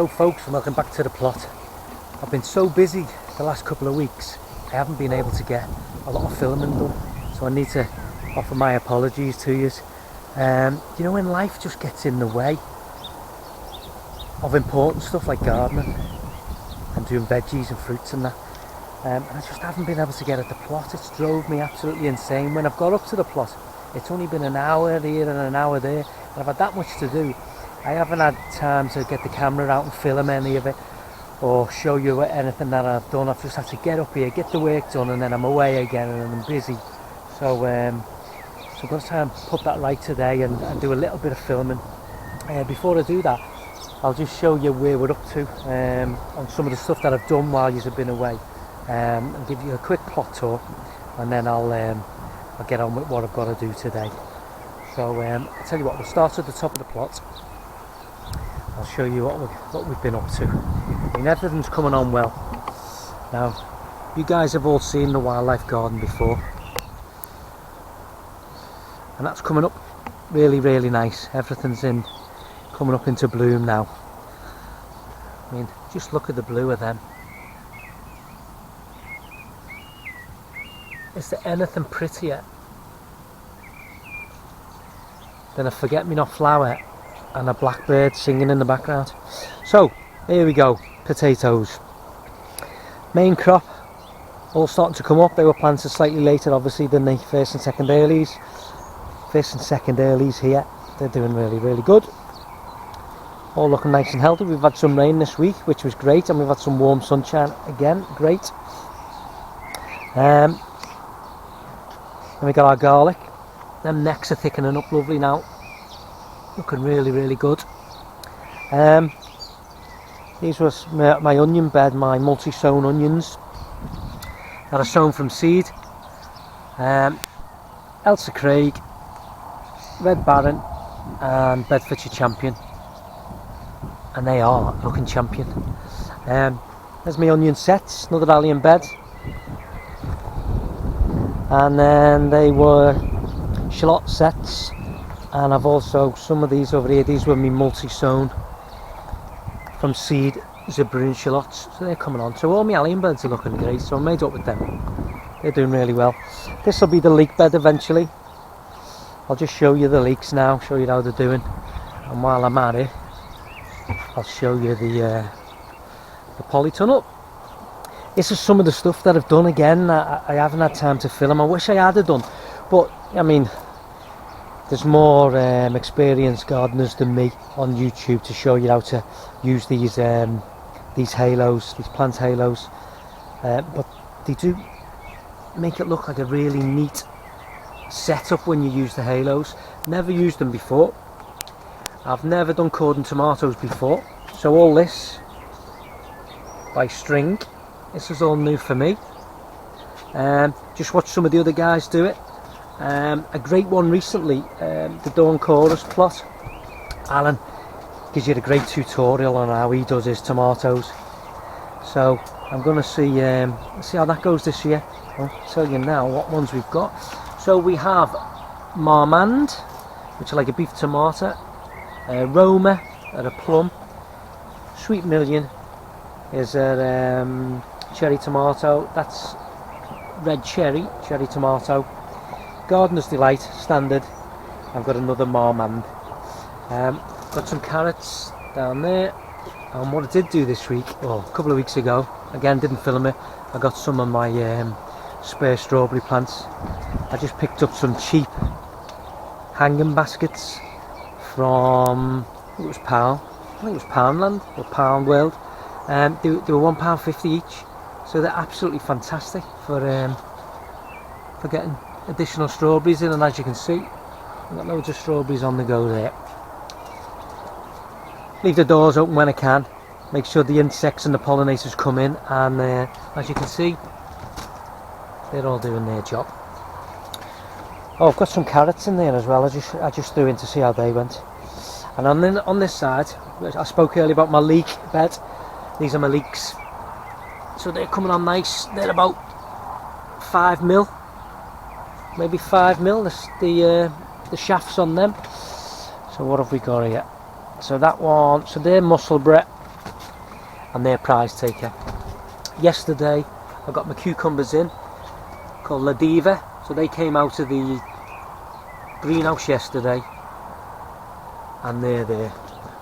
Hello folks, and welcome back to the plot. I've been so busy the last couple of weeks, I haven't been able to get a lot of filming done, so I need to offer my apologies to you. You know, when life just gets in the way of important stuff like gardening and doing veggies and fruits and that, and I just haven't been able to get at the plot. It's drove me absolutely insane. When I've got up to the plot, it's only been an hour here and an hour there, and I've had that much to do. I haven't had time to get the camera out and film any of it or show you anything that I've done. I've just had to get up here, get the work done, and then I'm away again and I'm busy. So I'm going to try and put that right today and do a little bit of filming. Before I do that, I'll just show you where we're up to on some of the stuff that I've done while you've been away, and give you a quick plot tour, and then I'll get on with what I've got to do today. So I'll tell you what, we'll start at the top of the plot. I'll show you what we've been up to. I mean, everything's coming on well. Now, you guys have all seen the wildlife garden before, and that's coming up really, really nice. Everything's coming up into bloom now. I mean, just look at the blue of them. Is there anything prettier than a forget-me-not flower and a blackbird singing in the background? So here we go, potatoes. Main crop all starting to come up. They were planted slightly later obviously than the first and second earlies. First and second earlies here, they're doing really, really good. All looking nice and healthy. We've had some rain this week, which was great, and we've had some warm sunshine again, great. Then we got our garlic. Them necks are thickening up lovely now. Looking really, really good. These was my onion bed, my multi-sown onions that are sown from seed. Elsa Craig, Red Baron and Bedfordshire Champion, and they are looking champion. There's my onion sets, another allium bed, and then they were shallot sets. And I've also, some of these over here, these were me multi-sown from seed Zebrain shallots, so they're coming on. So all my allium beds are looking great, so I'm made up with them. They're doing really well. This will be the leek bed eventually. I'll just show you the leeks now, show you how they're doing. And while I'm at it, I'll show you the polytunnel. This is some of the stuff that I've done again. I haven't had time to film. I wish I had done, but I mean, there's more experienced gardeners than me on YouTube to show you how to use these halos, these plant halos, but they do make it look like a really neat setup when you use the halos. Never used them before. I've never done cordon tomatoes before, so all this by string, this is all new for me. Just watch some of the other guys do it. A great one recently, the Dawn Chorus plot. Alan gives you a great tutorial on how he does his tomatoes. So I'm going to see how that goes this year. I'll tell you now what ones we've got. So we have Marmande, which is like a beef tomato. Roma, a plum. Sweet Million is a cherry tomato. That's red cherry tomato. Gardener's Delight, standard. I've got another Marmande. Got some carrots down there. And what I did do this week, or a couple of weeks ago, again didn't film it, I got some of my spare strawberry plants. I just picked up some cheap hanging baskets from, I think it was Poundland or Pound World. They were £1.50 each, so they're absolutely fantastic for getting additional strawberries in. And as you can see, I've got loads of strawberries on the go there. Leave the doors open when I can, make sure the insects and the pollinators come in, and as you can see, they're all doing their job. Oh, I've got some carrots in there as well. I just threw in to see how they went. And on this side, I spoke earlier about my leek bed. These are my leeks, so they're coming on nice. They're about 5mm, maybe 5mm. The shafts on them. So what have we got here? So that one, so they're Musselburgh. and they're prize taker. Yesterday I got my cucumbers in, called La Diva, so they came out of the greenhouse yesterday, and they're there.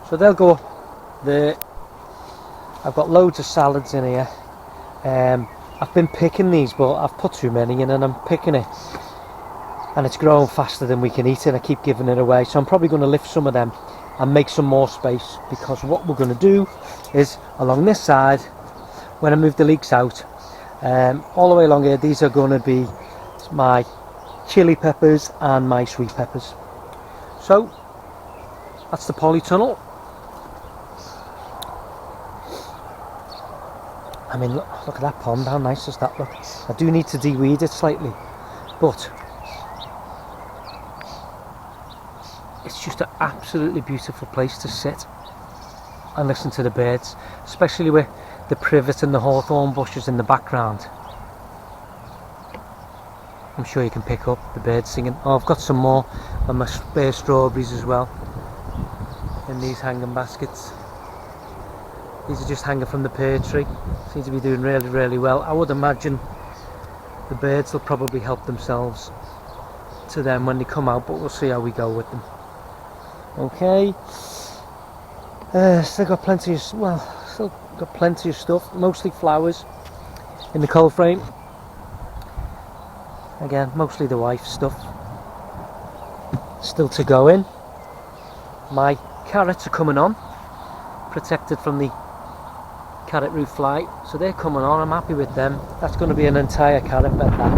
So they'll go there. I've got loads of salads in here. I've been picking these, but I've put too many in and I'm picking it, and it's growing faster than we can eat it. I keep giving it away, so I'm probably going to lift some of them and make some more space, because what we're going to do is along this side, when I move the leeks out, all the way along here, these are going to be my chili peppers and my sweet peppers. So that's the polytunnel. I mean, look at that pond, how nice does that look? I do need to de-weed it slightly, but it's just an absolutely beautiful place to sit and listen to the birds, especially with the privet and the hawthorn bushes in the background. I'm sure you can pick up the birds singing. Oh, I've got some more of my spare strawberries as well in these hanging baskets. These are just hanging from the pear tree. Seem to be doing really, really well. I would imagine the birds will probably help themselves to them when they come out, but we'll see how we go with them. Okay. Still got plenty of, still got plenty of stuff. Mostly flowers in the cold frame. Again, mostly the wife's stuff. Still to go in. My carrots are coming on, protected from the carrot root fly, so they're coming on. I'm happy with them. That's going to be an entire carrot bed, that.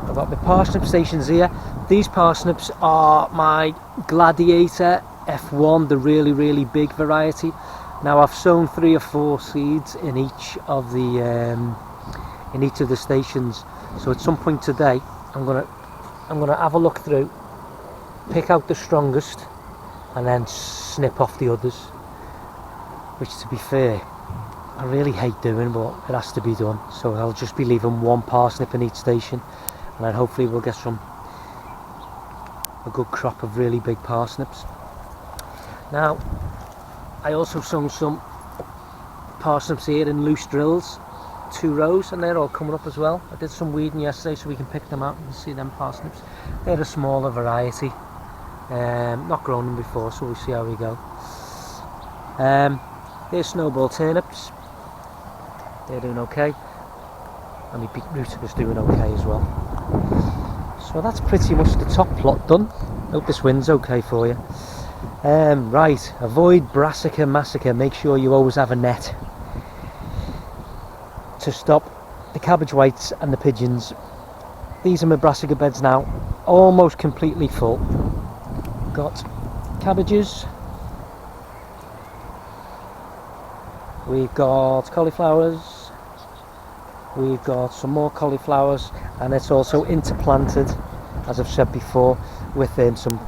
I've got my parsnip stations here. These parsnips are my Gladiator F1, the really, really big variety. Now I've sown 3 or 4 seeds in each of the stations, so at some point today I'm gonna have a look through, pick out the strongest, and then snip off the others, which, to be fair, I really hate doing, but it has to be done. So I'll just be leaving 1 parsnip in each station, and then hopefully we'll get a good crop of really big parsnips. Now I also sown some parsnips here in loose drills, 2 rows, and they're all coming up as well. I did some weeding yesterday so we can pick them out and see them parsnips. They're a smaller variety, not grown them before, so we'll see how we go. Here's snowball turnips. They're doing okay, and my beetroot is doing okay as well. So that's pretty much the top plot done. Hope this wind's okay for you. Right, avoid Brassica massacre. Make sure you always have a net to stop the cabbage whites and the pigeons. These are my Brassica beds now, almost completely full. Got cabbages, we've got cauliflowers, we've got some more cauliflowers, and it's also interplanted, as I've said before, with some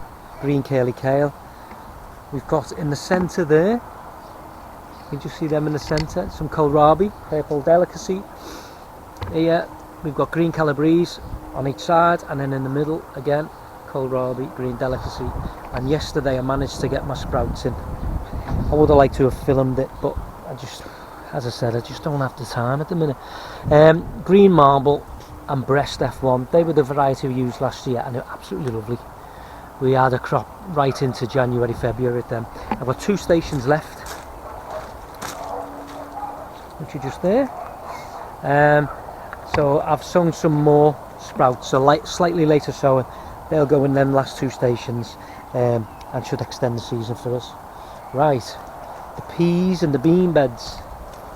green curly kale. We've got in the centre there, you just see them in the centre, some kohlrabi, purple delicacy. Here we've got green calabrese on each side, and then in the middle again kohlrabi, green delicacy. And yesterday I managed to get my sprouts in. I would have liked to have filmed it, but I just, as I said, I just don't have the time at the minute. Green marble and breast F1, they were the variety we used last year, and they're absolutely lovely. We had a crop right into January, February at them. I've got 2 stations left, which are just there. So I've sown some more sprouts, so slightly later sowing. They'll go in them last 2 stations, and should extend the season for us. Right, the peas and the bean beds.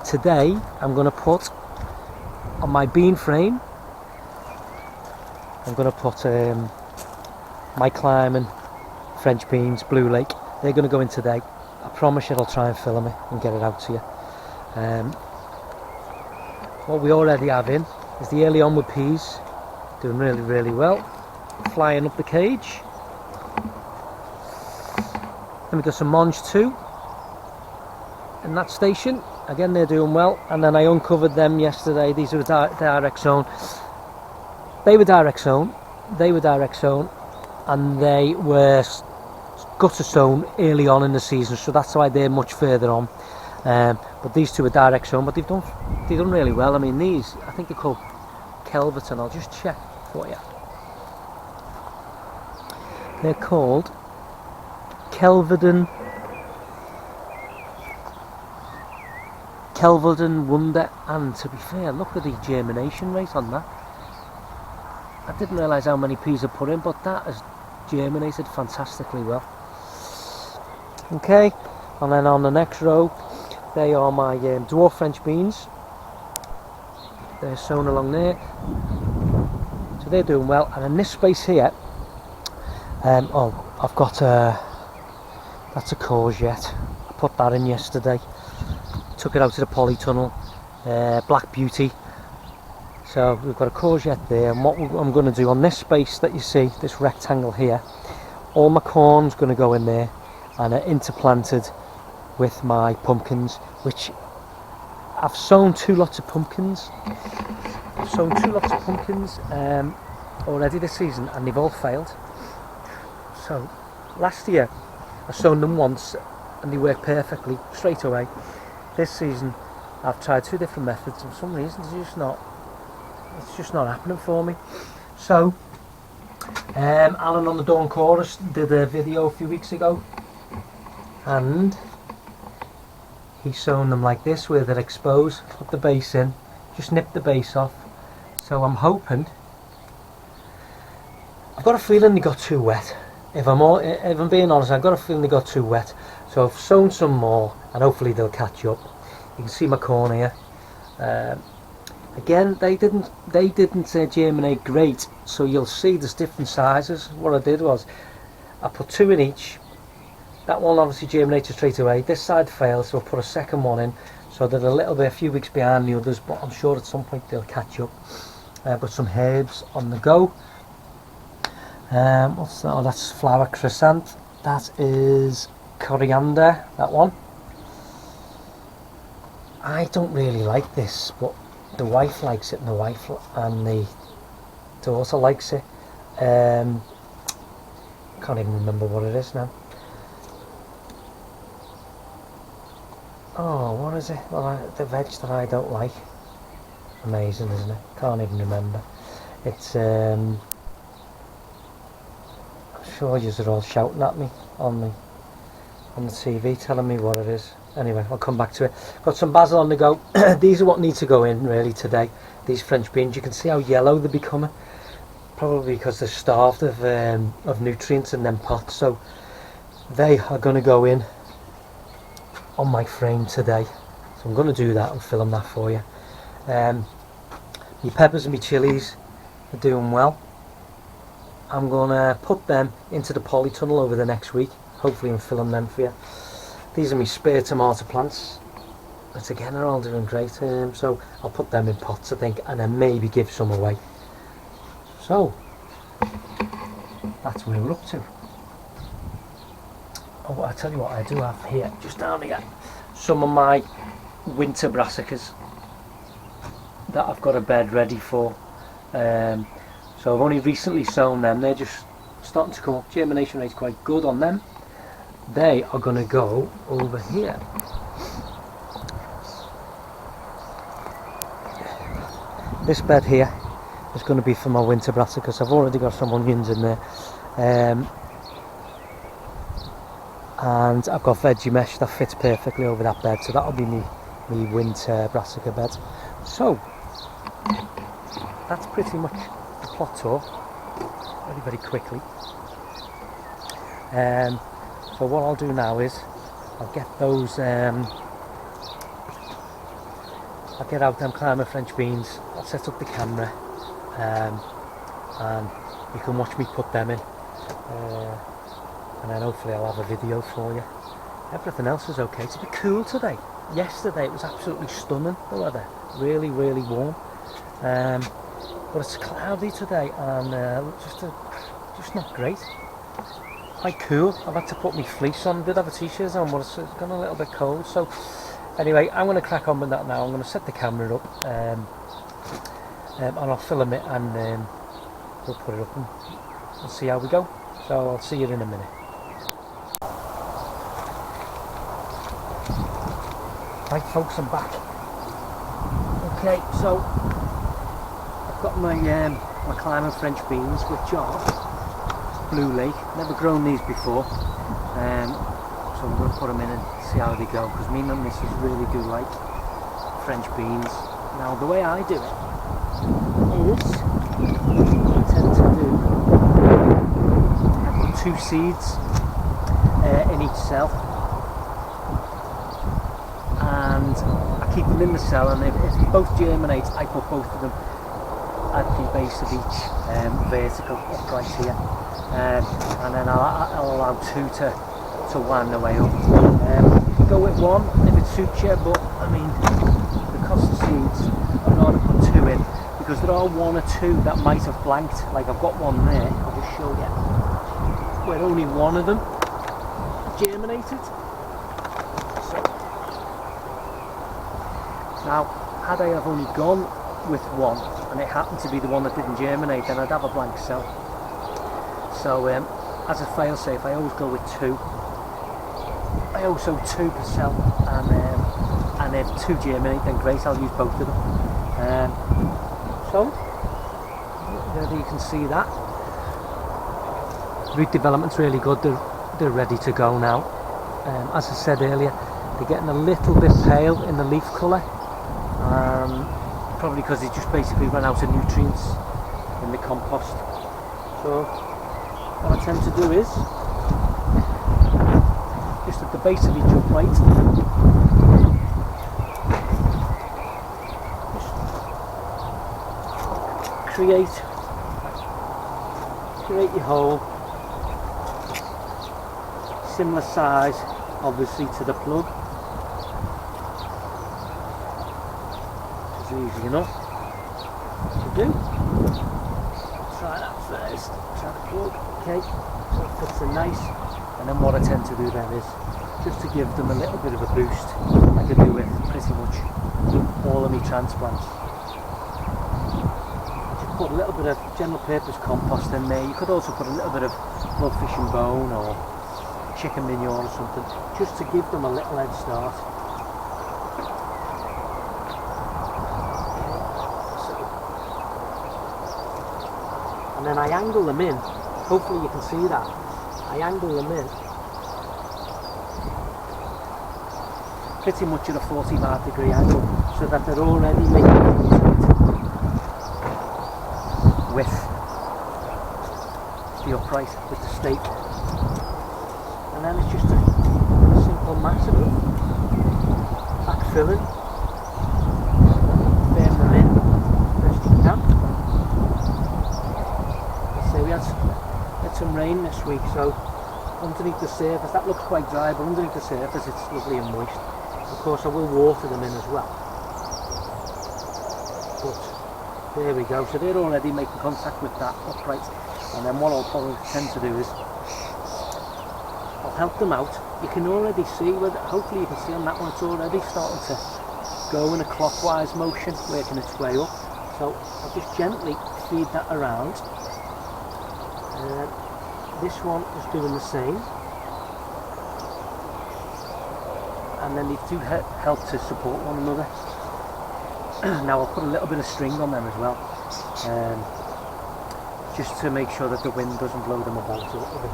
Today I'm going to put on my bean frame, I'm going to put my climbing French beans, Blue Lake. They're going to go in today. I promise you I'll try and film it and get it out to you. What we already have in is the early onward peas, doing really, really well, flying up the cage. Then we've got some mange too in that station. Again, they're doing well. And then I uncovered them yesterday. These were direct sown. They were direct sown, and they were gutter sown early on in the season, so that's why they're much further on. But these two are direct sown, but they've done really well. I mean, these, I think they're called Kelverton. I'll just check for you. They're called Kelverton Wonder, and to be fair, look at the germination rate on that. I didn't realise how many peas I put in, but that has germinated fantastically well. Okay, and then on the next row, they are my dwarf French beans. They're sown along there, so they're doing well. And in this space here, I've got that's a courgette. I put that in yesterday. Took it out to the polytunnel, Black Beauty. So we've got a courgette there, and what I'm going to do on this space that you see, this rectangle here, all my corn's going to go in there and interplanted with my pumpkins, which I've sown 2 lots of pumpkins. I've sown 2 lots of pumpkins already this season, and they've all failed. So last year I sown them once and they worked perfectly straight away. This season I've tried 2 different methods, and for some reason it's just not happening for me. So Alan on the Dawn Chorus did a video a few weeks ago, and he's sown them like this, where they're exposed. Put the base in, just nip the base off. So I'm hoping, I've got a feeling they got too wet. If I'm being honest, I've got a feeling they got too wet. So I've sown some more, and hopefully they'll catch up. You can see my corn here. Again, they didn't germinate great, so you'll see there's different sizes. What I did was I put 2 in each. That one obviously germinated straight away. This side failed, so I put a second one in, so they're a few weeks behind the others, but I'm sure at some point they'll catch up. But some herbs on the go. What's that? Oh, that's flower crescent. That is coriander, that one. I don't really like this, but the wife likes it, and the daughter likes it. Can't even remember what it is now. Oh, what is it? Well, the veg that I don't like. Amazing, isn't it? Can't even remember. It's I'm sure you're all shouting at me on the TV, telling me what it is. Anyway, I'll come back to it. Got some basil on the go. These are what need to go in really today. These French beans. You can see how yellow they're becoming. Probably because they're starved of nutrients in them pots. So they are going to go in on my frame today. So I'm going to do that and film that for you. My peppers and my chilies are doing well. I'm going to put them into the polytunnel over the next week, hopefully, and film them for you. These are my spare tomato plants, but again they're all doing great, so I'll put them in pots, I think, and then maybe give some away. So that's where we're up to. Oh, I tell you what, I do have here, just down here, some of my winter brassicas that I've got a bed ready for. So I've only recently sown them. They're just starting to come up. Germination rate's quite good on them. They are going to go over here. This bed here is going to be for my winter brassicas. I've already got some onions in there. And I've got veggie mesh that fits perfectly over that bed. So that'll be me winter brassica bed. So that's pretty much the plot tour, very quickly. So what I'll do now is I'll get those I'll get out them climber French beans. I'll set up the camera, and you can watch me put them in, and then hopefully I'll have a video for you. Everything else is okay. It's a bit cool today. Yesterday it was absolutely stunning, the weather, really warm, but it's cloudy today, and just not great. Quite cool. I've had to put my fleece on. Did have a t-shirt on, but it's gone a little bit cold. So anyway, I'm going to crack on with that now. I'm going to set the camera up, and I'll film it, and we'll put it up and we'll see how we go. So I'll see you in a minute. Right folks, I'm back. Okay, so I've got my my climbing French beans, which are Blue Lake. Never grown these before, so I'm going to put them in and see how they go, because me and my missus really do like French beans. Now the way I do it is, I tend to do, I put 2 seeds in each cell, and I keep them in the cell, and if they both germinate, I put both of them at the base of each vertical upright here, and then I'll allow 2 to wind their way up. Go with 1 if it suits you, but I mean, the cost of seeds, I'd rather put 2 in, because there are 1 or 2 that might have blanked. Like I've got one there, I'll just show you, where only 1 of them germinated. So now, had I have only gone with 1 and it happened to be the one that didn't germinate, then I'd have a blank cell. So as a fail safe, I always go with 2. I also 2 per cell, and if 2 germinate, then great, I'll use both of them. So there you can see that root development's really good. They're ready to go now. As I said earlier, they're getting a little bit pale in the leaf colour, probably because they just basically run out of nutrients in the compost. So what I tend to do is, just at the base of each upright, just create your hole, similar size obviously to the plug, which is easy enough to do. Try that first, try the plug, okay, so it fits in nice, and then what I tend to do then is just to give them a little bit of a boost, like I do with pretty much all of my transplants. Just put a little bit of general purpose compost in there. You could also put a little bit of blood fish and bone or chicken manure or something, just to give them a little head start. And then I angle them in, hopefully you can see that, I angle them in pretty much at a 45-degree angle, so that they're already making contact with the upright, with the stake. And then it's just a simple matter of backfilling, firm them in best you can. So we had some rain this week, so underneath the surface, that looks quite dry, but underneath the surface it's lovely and moist. Of course I will water them in as well. But there we go, so they're already making contact with that upright. And then what I'll probably tend to do is I'll help them out. You can already see, hopefully you can see on that one, it's already starting to go in a clockwise motion, working its way up. So I'll just gently feed that around. This one is doing the same. And then these two help to support one another. Now I'll put a little bit of string on them as well, just to make sure that the wind doesn't blow them about a little bit.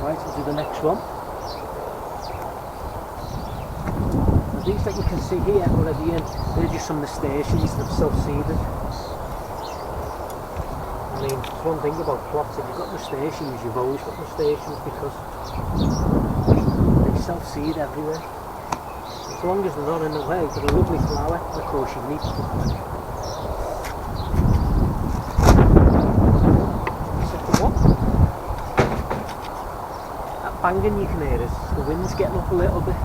Right, I'll do the next one. Now these that you can see here already in, they're just some nasturtiums that have self-seeded. I mean, it's one thing about plots, if you've got nasturtiums, you've always got nasturtiums, because they self-seed everywhere. As long as they're not in the way, they're a lovely flower, and of course you need them. Second one. That banging you can hear is the wind's getting up a little bit.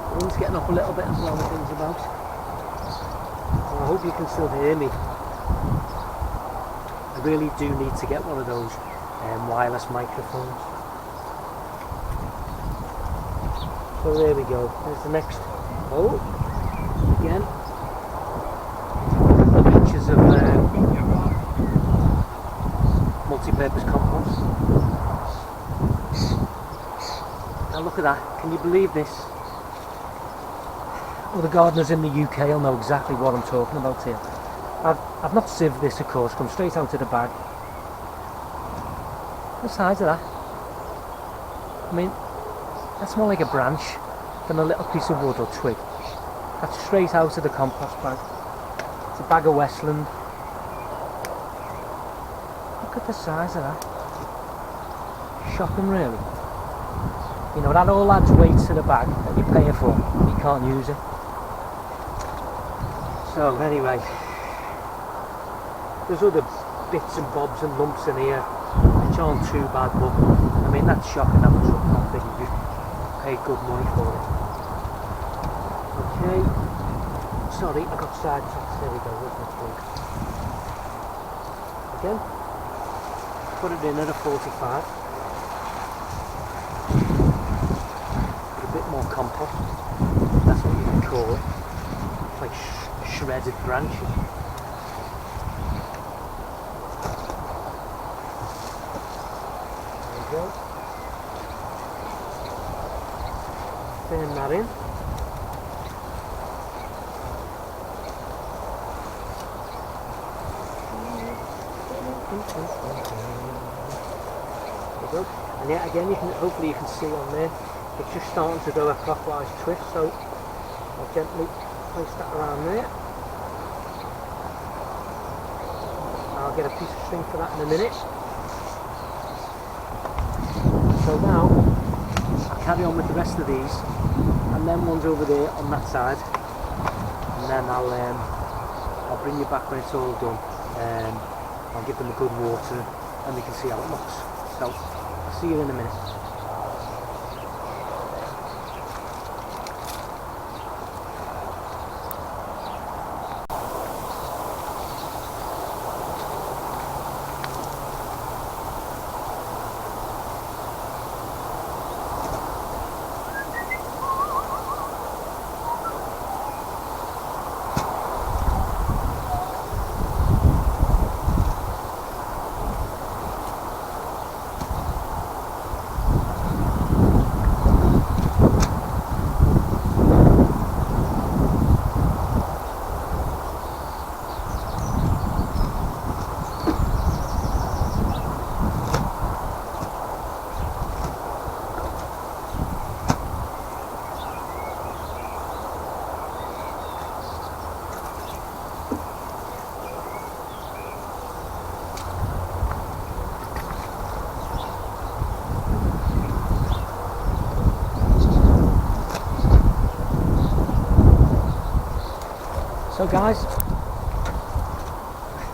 The wind's getting up a little bit and blowing things about. I hope you can still hear me. I really do need to get one of those wireless microphones. So there we go, there's the next hole. Again, pictures of multi-purpose compost. look at that. Can you believe this? Well, the gardeners in the UK will know exactly what I'm talking about here. I've not sieved this, of course, come straight out of the bag. The size of that. I mean, that's more like a branch than a little piece of wood or twig. That's straight out of the compost bag. It's a bag of Westland. Look at the size of that. Shocking, really. You know, that all adds weight to the bag that you're paying for. You can't use it. So anyway, there's other bits and bobs and lumps in here which aren't too bad, but I mean, that's shocking how much something that big you pay good money for it. Okay, sorry, I got sidetracked. There we go, where's my plug? Again, put it in at a 45. Put a bit more compost, that's what you can call it. It's like shredded branches. There we go. Turn that in. And yet again, hopefully you can see on there, it's just starting to do a clockwise twist, so I'll gently place that around there. I'll get a piece of string for that in a minute. So now I'll carry on with the rest of these, and then one's over there on that side, and then I'll bring you back when it's all done. I'll give them a good water and we can see how it looks. So I'll see you in a minute. So guys,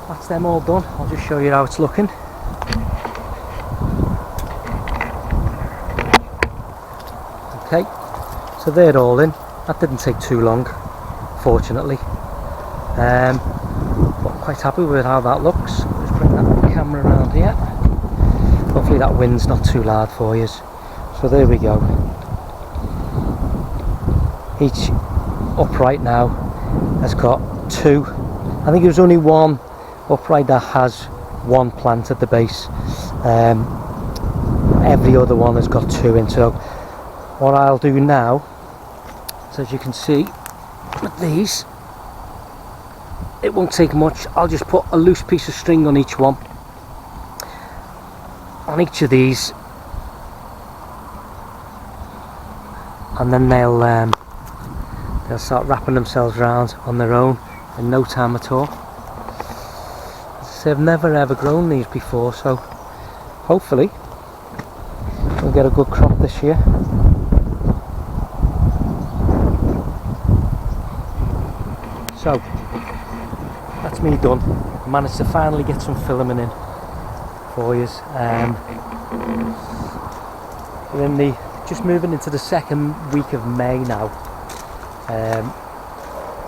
that's them all done. I'll just show you how it's looking. Okay, so they're all in. That didn't take too long, fortunately. But I'm quite happy with how that looks. Just bring that camera around here. Hopefully that wind's not too loud for you. So there we go. Each upright now has got two. I think there's only one upright that has one plant at the base. Every other one has got two in. So what I'll do now is, as you can see with these, it won't take much. I'll just put a loose piece of string on each one, on each of these, and then they'll start wrapping themselves around on their own in no time at all. So I've never ever grown these before, so hopefully we'll get a good crop this year. So that's me done. I managed to finally get some filament in for you. We're in the just moving into the second week of May now.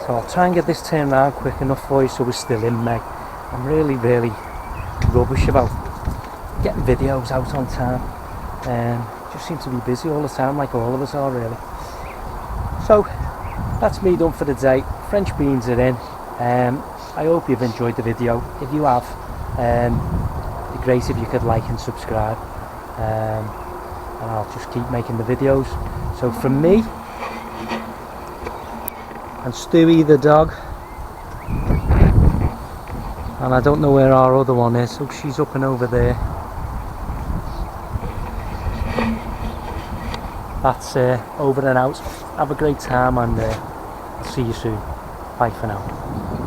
So I'll try and get this turned around quick enough for you so we're still in May. I'm really rubbish about getting videos out on time. Just seem to be busy all the time, like all of us are really. So that's me done for the day. French beans are in. I hope you've enjoyed the video. If you have, it'd be great if you could like and subscribe. and I'll just keep making the videos. So from me and Stewie the dog, and I don't know where our other one is, so she's up and over there. That's over and out. Have a great time, and I'll see you soon. Bye for now.